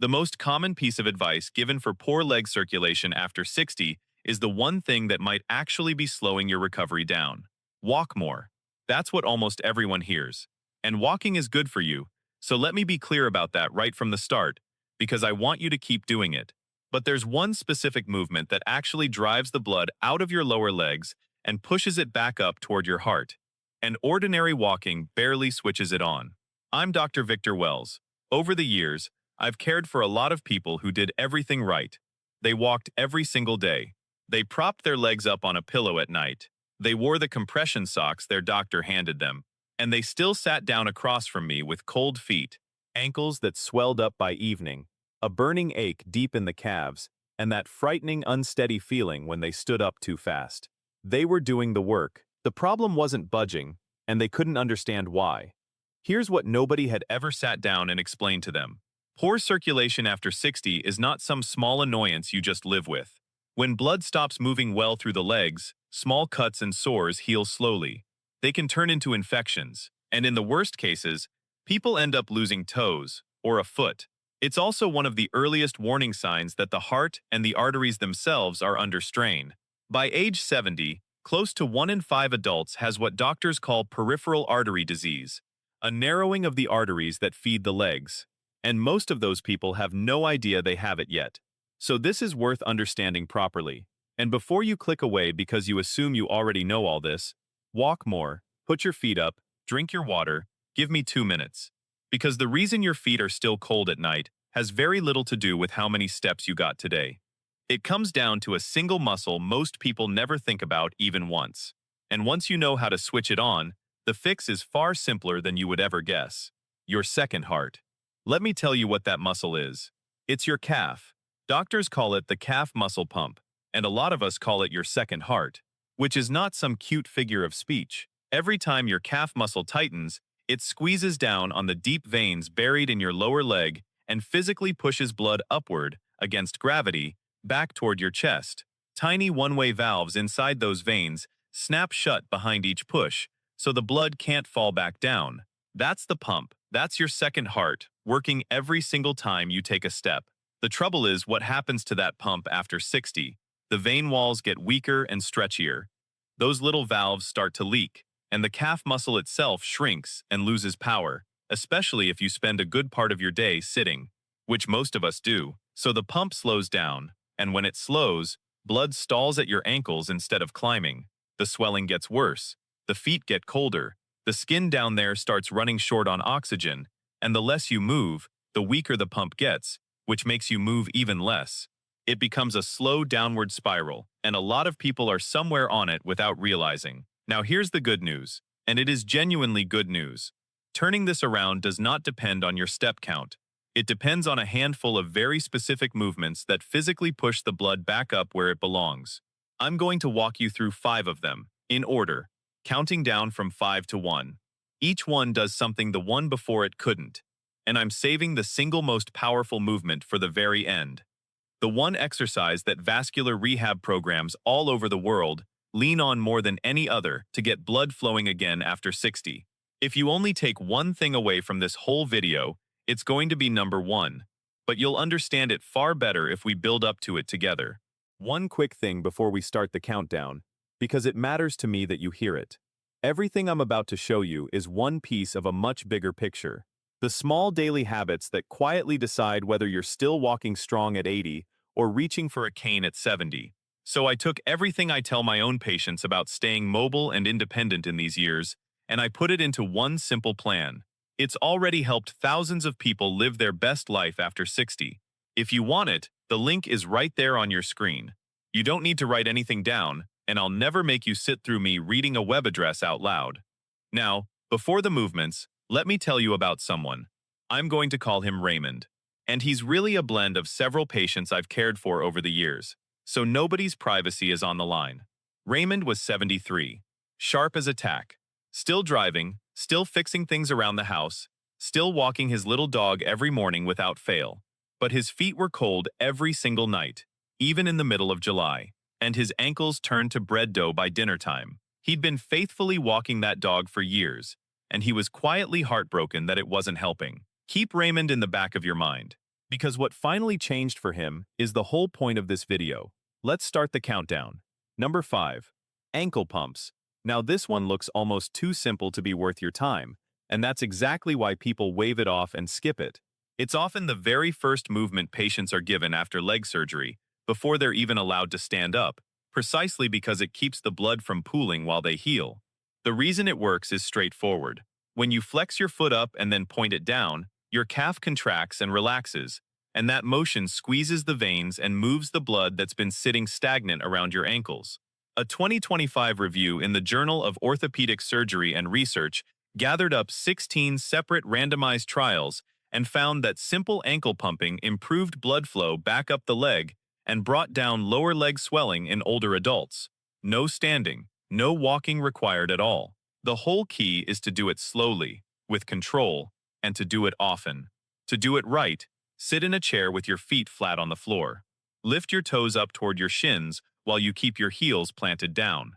The most common piece of advice given for poor leg circulation after 60 is the one thing that might actually be slowing your recovery down. Walk more. That's what almost everyone hears. And walking is good for you, so let me be clear about that right from the start, because I want you to keep doing it. But there's one specific movement that actually drives the blood out of your lower legs and pushes it back up toward your heart. And ordinary walking barely switches it on. I'm Dr. Victor Wells. Over the years, I've cared for a lot of people who did everything right. They walked every single day. They propped their legs up on a pillow at night. They wore the compression socks their doctor handed them. And they still sat down across from me with cold feet, ankles that swelled up by evening, a burning ache deep in the calves, and that frightening unsteady feeling when they stood up too fast. They were doing the work. The problem wasn't budging, and they couldn't understand why. Here's what nobody had ever sat down and explained to them. Poor circulation after 60 is not some small annoyance you just live with. When blood stops moving well through the legs, small cuts and sores heal slowly. They can turn into infections, and in the worst cases, people end up losing toes or a foot. It's also one of the earliest warning signs that the heart and the arteries themselves are under strain. By age 70, close to 1 in 5 adults has what doctors call peripheral artery disease, a narrowing of the arteries that feed the legs. And most of those people have no idea they have it yet. So this is worth understanding properly. And before you click away because you assume you already know all this, walk more, put your feet up, drink your water, give me 2 minutes. Because the reason your feet are still cold at night has very little to do with how many steps you got today. It comes down to a single muscle most people never think about even once. And once you know how to switch it on, the fix is far simpler than you would ever guess. Your second heart. Let me tell you what that muscle is. It's your calf. Doctors call it the calf muscle pump, and a lot of us call it your second heart, which is not some cute figure of speech. Every time your calf muscle tightens, it squeezes down on the deep veins buried in your lower leg and physically pushes blood upward, against gravity, back toward your chest. Tiny one-way valves inside those veins snap shut behind each push, so the blood can't fall back down. That's the pump. That's your second heart, working every single time you take a step. The trouble is what happens to that pump after 60. The vein walls get weaker and stretchier. Those little valves start to leak, and the calf muscle itself shrinks and loses power, especially if you spend a good part of your day sitting, which most of us do. So the pump slows down, and when it slows, blood stalls at your ankles instead of climbing. The swelling gets worse, the feet get colder, the skin down there starts running short on oxygen, and the less you move, the weaker the pump gets, which makes you move even less. It becomes a slow downward spiral, and a lot of people are somewhere on it without realizing. Now here's the good news, and it is genuinely good news. Turning this around does not depend on your step count. It depends on a handful of very specific movements that physically push the blood back up where it belongs. I'm going to walk you through 5 of them, in order, counting down from 5 to 1. Each one does something the one before it couldn't, and I'm saving the single most powerful movement for the very end. The one exercise that vascular rehab programs all over the world lean on more than any other to get blood flowing again after 60. If you only take one thing away from this whole video, it's going to be number 1, but you'll understand it far better if we build up to it together. One quick thing before we start the countdown, because it matters to me that you hear it. Everything I'm about to show you is one piece of a much bigger picture. The small daily habits that quietly decide whether you're still walking strong at 80 or reaching for a cane at 70. So I took everything I tell my own patients about staying mobile and independent in these years, and I put it into one simple plan. It's already helped thousands of people live their best life after 60. If you want it, the link is right there on your screen. You don't need to write anything down, and I'll never make you sit through me reading a web address out loud. Now, before the movements, let me tell you about someone. I'm going to call him Raymond. And he's really a blend of several patients I've cared for over the years, so nobody's privacy is on the line. Raymond was 73, sharp as a tack, still driving, still fixing things around the house, still walking his little dog every morning without fail. But his feet were cold every single night, even in the middle of July, and his ankles turned to bread dough by dinner time. He'd been faithfully walking that dog for years, and he was quietly heartbroken that it wasn't helping. Keep Raymond in the back of your mind. Because what finally changed for him is the whole point of this video. Let's start the countdown. Number 5. Ankle pumps. Now this one looks almost too simple to be worth your time, and that's exactly why people wave it off and skip it. It's often the very first movement patients are given after leg surgery, before they're even allowed to stand up, precisely because it keeps the blood from pooling while they heal. The reason it works is straightforward. When you flex your foot up and then point it down, your calf contracts and relaxes, and that motion squeezes the veins and moves the blood that's been sitting stagnant around your ankles. A 2025 review in the Journal of Orthopedic Surgery and Research gathered up 16 separate randomized trials and found that simple ankle pumping improved blood flow back up the leg and brought down lower leg swelling in older adults. No standing, no walking required at all. The whole key is to do it slowly, with control, and to do it often. To do it right, sit in a chair with your feet flat on the floor. Lift your toes up toward your shins while you keep your heels planted down.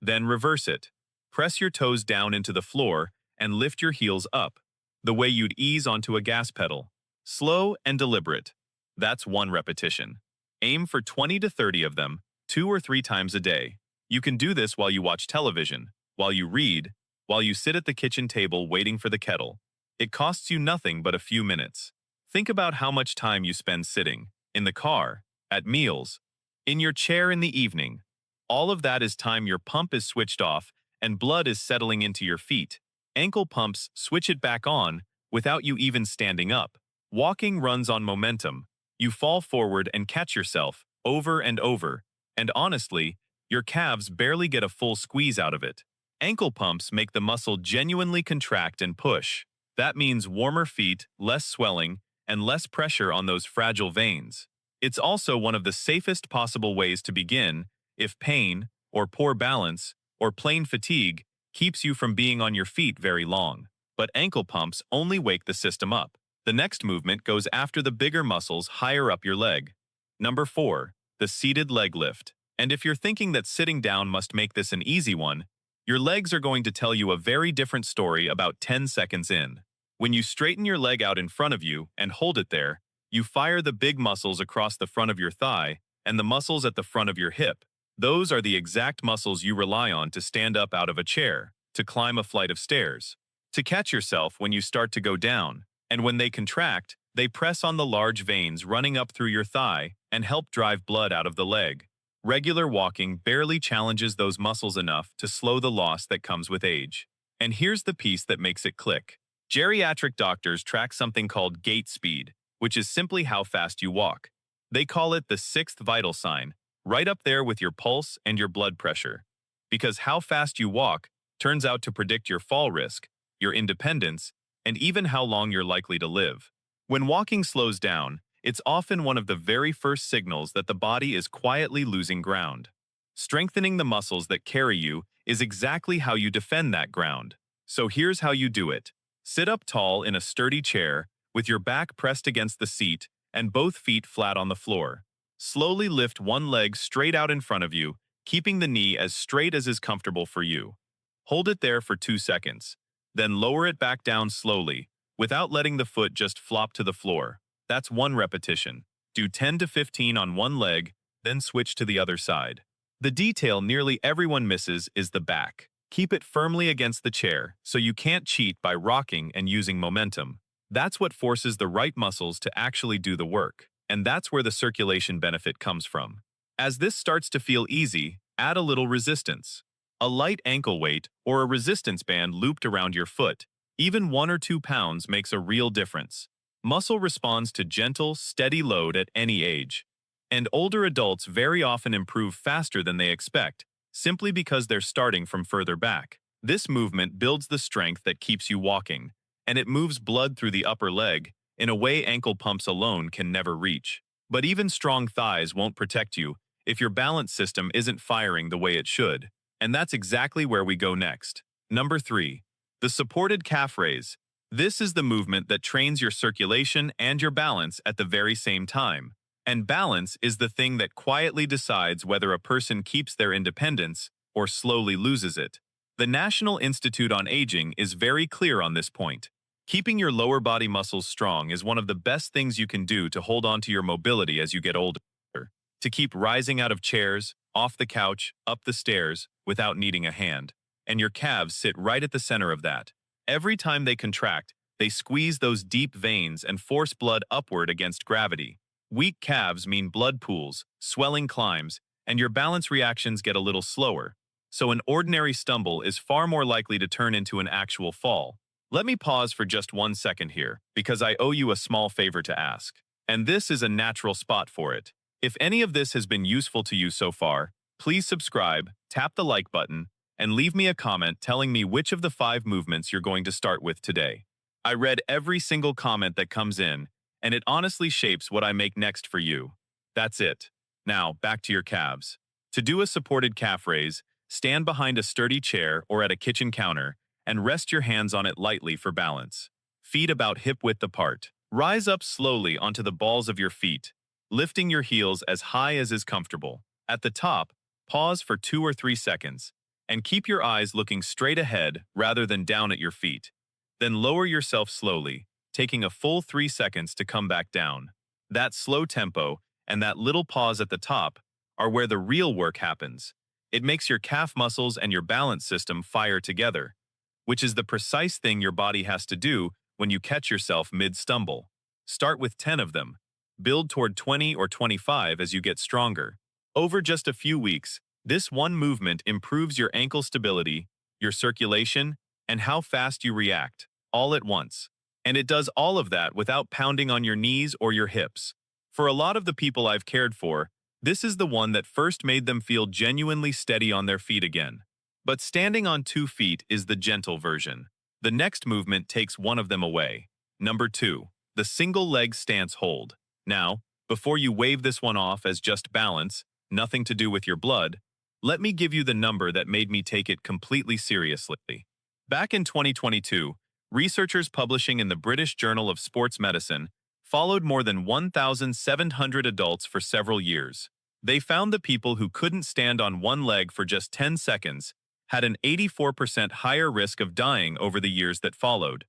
Then reverse it. Press your toes down into the floor and lift your heels up, the way you'd ease onto a gas pedal. Slow and deliberate. That's 1 repetition. Aim for 20 to 30 of them, 2 or 3 times a day. You can do this while you watch television, while you read, while you sit at the kitchen table waiting for the kettle. It costs you nothing but a few minutes. Think about how much time you spend sitting, in the car, at meals, in your chair in the evening. All of that is time your pump is switched off and blood is settling into your feet. Ankle pumps switch it back on without you even standing up. Walking runs on momentum. You fall forward and catch yourself over and over, and honestly, your calves barely get a full squeeze out of it. Ankle pumps make the muscle genuinely contract and push. That means warmer feet, less swelling, and less pressure on those fragile veins. It's also one of the safest possible ways to begin if pain, or poor balance, or plain fatigue keeps you from being on your feet very long. But ankle pumps only wake the system up. The next movement goes after the bigger muscles higher up your leg. Number 4. The seated leg lift. And if you're thinking that sitting down must make this an easy one, your legs are going to tell you a very different story about 10 seconds in. When you straighten your leg out in front of you and hold it there, you fire the big muscles across the front of your thigh and the muscles at the front of your hip. Those are the exact muscles you rely on to stand up out of a chair, to climb a flight of stairs, to catch yourself when you start to go down, and when they contract, they press on the large veins running up through your thigh and help drive blood out of the leg. Regular walking barely challenges those muscles enough to slow the loss that comes with age. And here's the piece that makes it click. Geriatric doctors track something called gait speed, which is simply how fast you walk. They call it the 6th vital sign, right up there with your pulse and your blood pressure. Because how fast you walk turns out to predict your fall risk, your independence, and even how long you're likely to live. When walking slows down, it's often one of the very first signals that the body is quietly losing ground. Strengthening the muscles that carry you is exactly how you defend that ground. So here's how you do it. Sit up tall in a sturdy chair, with your back pressed against the seat and both feet flat on the floor. Slowly lift one leg straight out in front of you, keeping the knee as straight as is comfortable for you. Hold it there for 2 seconds. Then lower it back down slowly, without letting the foot just flop to the floor. That's 1 repetition. Do 10 to 15 on one leg, then switch to the other side. The detail nearly everyone misses is the back. Keep it firmly against the chair so you can't cheat by rocking and using momentum. That's what forces the right muscles to actually do the work, and that's where the circulation benefit comes from. As this starts to feel easy, add a little resistance. A light ankle weight or a resistance band looped around your foot, even 1 or 2 pounds, makes a real difference. Muscle responds to gentle, steady load at any age. And older adults very often improve faster than they expect, simply because they're starting from further back. This movement builds the strength that keeps you walking, and it moves blood through the upper leg in a way ankle pumps alone can never reach. But even strong thighs won't protect you if your balance system isn't firing the way it should. And that's exactly where we go next. Number 3. The supported calf raise. This is the movement that trains your circulation and your balance at the very same time. And balance is the thing that quietly decides whether a person keeps their independence or slowly loses it. The National Institute on Aging is very clear on this point. Keeping your lower body muscles strong is one of the best things you can do to hold on to your mobility as you get older. To keep rising out of chairs, off the couch, up the stairs, without needing a hand. And your calves sit right at the center of that. Every time they contract, they squeeze those deep veins and force blood upward against gravity. Weak calves mean blood pools, swelling climbs, and your balance reactions get a little slower. So an ordinary stumble is far more likely to turn into an actual fall. Let me pause for just 1 second here, because I owe you a small favor to ask. And this is a natural spot for it. If any of this has been useful to you so far, please subscribe, tap the like button, and leave me a comment telling me which of the 5 movements you're going to start with today. I read every single comment that comes in, and it honestly shapes what I make next for you. That's it. Now, back to your calves. To do a supported calf raise, stand behind a sturdy chair or at a kitchen counter, and rest your hands on it lightly for balance. Feet about hip-width apart. Rise up slowly onto the balls of your feet, lifting your heels as high as is comfortable. At the top, pause for 2 or 3 seconds, and keep your eyes looking straight ahead rather than down at your feet. Then lower yourself slowly, taking a full 3 seconds to come back down. That slow tempo and that little pause at the top are where the real work happens. It makes your calf muscles and your balance system fire together, which is the precise thing your body has to do when you catch yourself mid-stumble. Start with 10 of them. Build toward 20 or 25 as you get stronger. Over just a few weeks, this one movement improves your ankle stability, your circulation, and how fast you react, all at once. And it does all of that without pounding on your knees or your hips. For a lot of the people I've cared for, this is the one that first made them feel genuinely steady on their feet again. But standing on 2 feet is the gentle version. The next movement takes one of them away. Number 2, the single leg stance hold. Now, before you wave this one off as just balance, nothing to do with your blood, let me give you the number that made me take it completely seriously. Back in 2022, researchers publishing in the British Journal of Sports Medicine followed more than 1,700 adults for several years. They found the people who couldn't stand on one leg for just 10 seconds had an 84% higher risk of dying over the years that followed,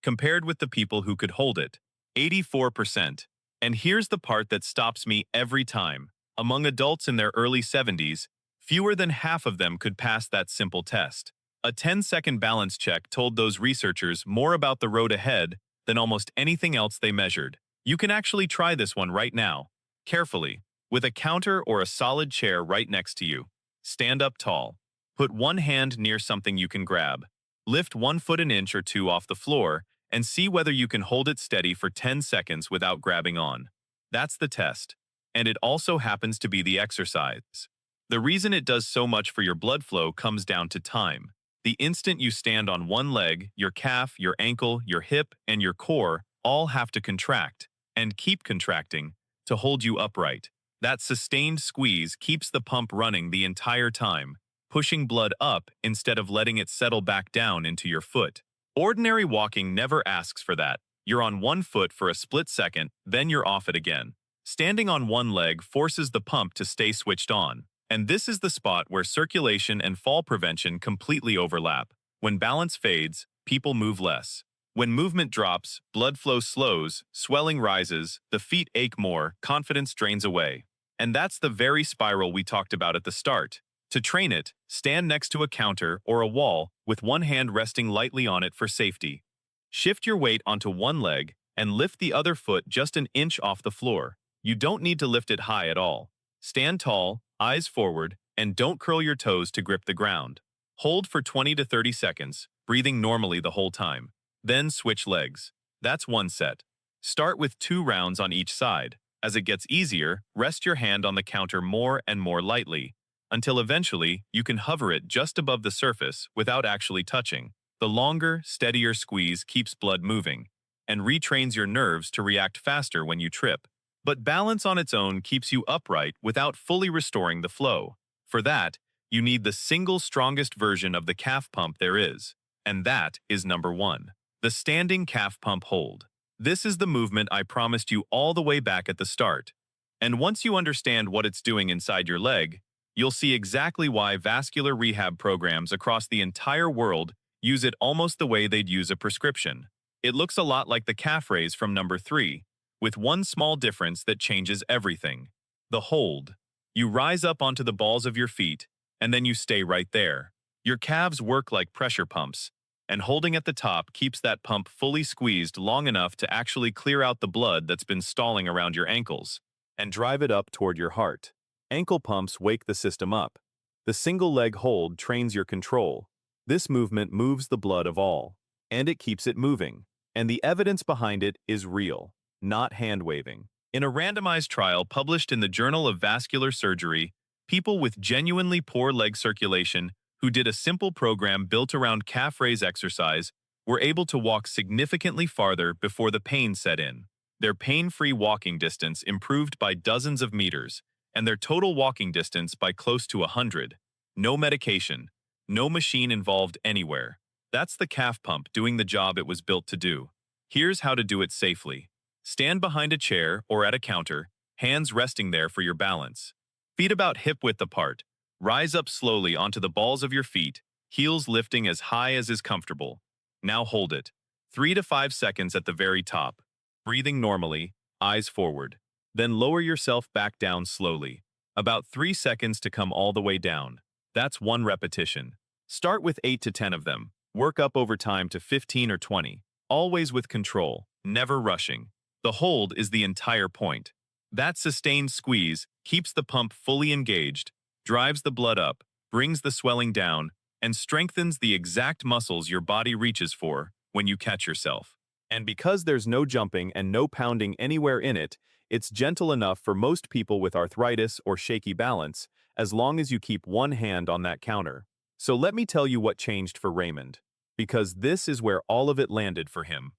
compared with the people who could hold it. 84%. And here's the part that stops me every time. Among adults in their early 70s, fewer than half of them could pass that simple test. A 10-second balance check told those researchers more about the road ahead than almost anything else they measured. You can actually try this one right now, carefully, with a counter or a solid chair right next to you. Stand up tall. Put one hand near something you can grab. Lift 1 foot an inch or 2 off the floor and see whether you can hold it steady for 10 seconds without grabbing on. That's the test. And it also happens to be the exercise. The reason it does so much for your blood flow comes down to time. The instant you stand on one leg, your calf, your ankle, your hip, and your core all have to contract, and keep contracting, to hold you upright. That sustained squeeze keeps the pump running the entire time, pushing blood up instead of letting it settle back down into your foot. Ordinary walking never asks for that. You're on one foot for a split second, then you're off it again. Standing on one leg forces the pump to stay switched on. And this is the spot where circulation and fall prevention completely overlap. When balance fades, people move less. When movement drops, blood flow slows, swelling rises, the feet ache more, confidence drains away. And that's the very spiral we talked about at the start. To train it, stand next to a counter or a wall with one hand resting lightly on it for safety. Shift your weight onto one leg and lift the other foot just an inch off the floor. You don't need to lift it high at all. Stand tall, eyes forward, and don't curl your toes to grip the ground. Hold for 20 to 30 seconds, breathing normally the whole time. Then switch legs. That's one set. Start with 2 rounds on each side. As it gets easier, rest your hand on the counter more and more lightly, until eventually you can hover it just above the surface without actually touching. The longer, steadier squeeze keeps blood moving and retrains your nerves to react faster when you trip. But balance on its own keeps you upright without fully restoring the flow. For that, you need the single strongest version of the calf pump there is, and that is number 1, the standing calf pump hold. This is the movement I promised you all the way back at the start. And once you understand what it's doing inside your leg, you'll see exactly why vascular rehab programs across the entire world use it almost the way they'd use a prescription. It looks a lot like the calf raise from number 3, with one small difference that changes everything. The hold. You rise up onto the balls of your feet, and then you stay right there. Your calves work like pressure pumps, and holding at the top keeps that pump fully squeezed long enough to actually clear out the blood that's been stalling around your ankles, and drive it up toward your heart. Ankle pumps wake the system up. The single leg hold trains your control. This movement moves the blood of all, and it keeps it moving. And the evidence behind it is real, not hand-waving. In a randomized trial published in the Journal of Vascular Surgery, people with genuinely poor leg circulation who did a simple program built around calf raise exercise were able to walk significantly farther before the pain set in. Their pain-free walking distance improved by dozens of meters, and their total walking distance by close to 100. No medication, no machine involved anywhere. That's the calf pump doing the job it was built to do. Here's how to do it safely. Stand behind a chair or at a counter, hands resting there for your balance. Feet about hip-width apart. Rise up slowly onto the balls of your feet, heels lifting as high as is comfortable. Now hold it. 3 to 5 seconds at the very top. Breathing normally, eyes forward. Then lower yourself back down slowly. About 3 seconds to come all the way down. That's one repetition. Start with 8 to 10 of them. Work up over time to 15 or 20. Always with control, never rushing. The hold is the entire point. That sustained squeeze keeps the pump fully engaged, drives the blood up, brings the swelling down, and strengthens the exact muscles your body reaches for when you catch yourself. And because there's no jumping and no pounding anywhere in it, it's gentle enough for most people with arthritis or shaky balance, as long as you keep one hand on that counter. So let me tell you what changed for Raymond, because this is where all of it landed for him.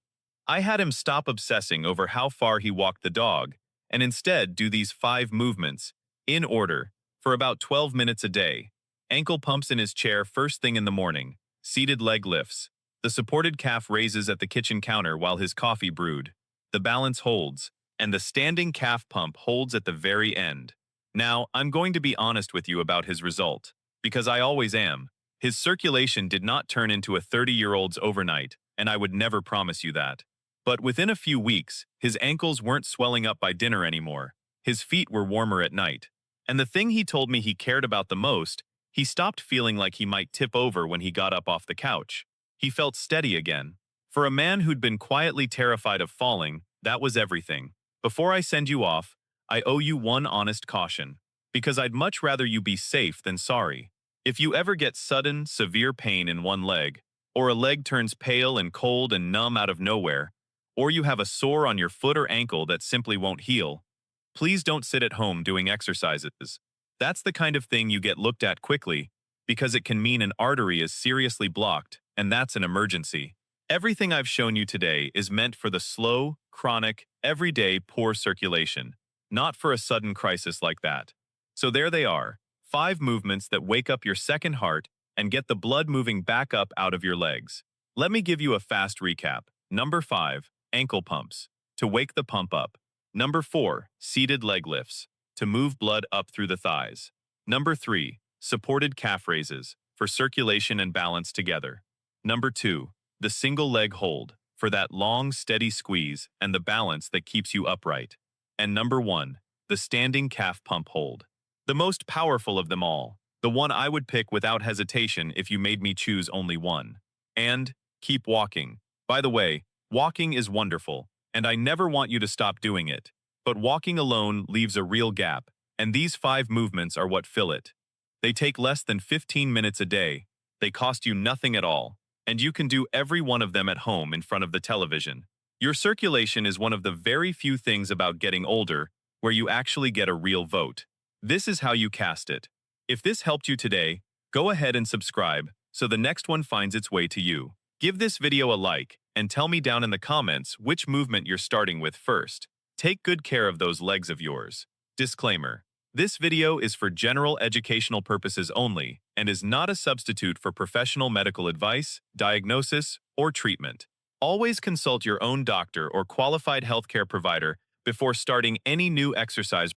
I had him stop obsessing over how far he walked the dog, and instead do these 5 movements, in order, for about 12 minutes a day. Ankle pumps in his chair first thing in the morning, seated leg lifts, the supported calf raises at the kitchen counter while his coffee brewed, the balance holds, and the standing calf pump holds at the very end. Now, I'm going to be honest with you about his result, because I always am. His circulation did not turn into a 30-year-old's overnight, and I would never promise you that. But within a few weeks, his ankles weren't swelling up by dinner anymore. His feet were warmer at night. And the thing he told me he cared about the most, he stopped feeling like he might tip over when he got up off the couch. He felt steady again. For a man who'd been quietly terrified of falling, that was everything. Before I send you off, I owe you one honest caution, because I'd much rather you be safe than sorry. If you ever get sudden, severe pain in one leg, or a leg turns pale and cold and numb out of nowhere, or you have a sore on your foot or ankle that simply won't heal, please don't sit at home doing exercises. That's the kind of thing you get looked at quickly, because it can mean an artery is seriously blocked, and that's an emergency. Everything I've shown you today is meant for the slow, chronic, everyday poor circulation, not for a sudden crisis like that. So there they are, 5 movements that wake up your second heart and get the blood moving back up out of your legs. Let me give you a fast recap. Number 5, ankle pumps, to wake the pump up. Number 4, seated leg lifts, to move blood up through the thighs. Number 3, supported calf raises, for circulation and balance together. Number 2, the single leg hold, for that long, steady squeeze and the balance that keeps you upright. And number 1, the standing calf pump hold. The most powerful of them all, the one I would pick without hesitation if you made me choose only one. And keep walking. By the way, walking is wonderful, and I never want you to stop doing it. But walking alone leaves a real gap, and these 5 movements are what fill it. They take less than 15 minutes a day, they cost you nothing at all, and you can do every one of them at home in front of the television. Your circulation is one of the very few things about getting older where you actually get a real vote. This is how you cast it. If this helped you today, go ahead and subscribe so the next one finds its way to you. Give this video a like and tell me down in the comments which movement you're starting with first. Take good care of those legs of yours. Disclaimer: this video is for general educational purposes only and is not a substitute for professional medical advice, diagnosis, or treatment. Always consult your own doctor or qualified healthcare provider before starting any new exercise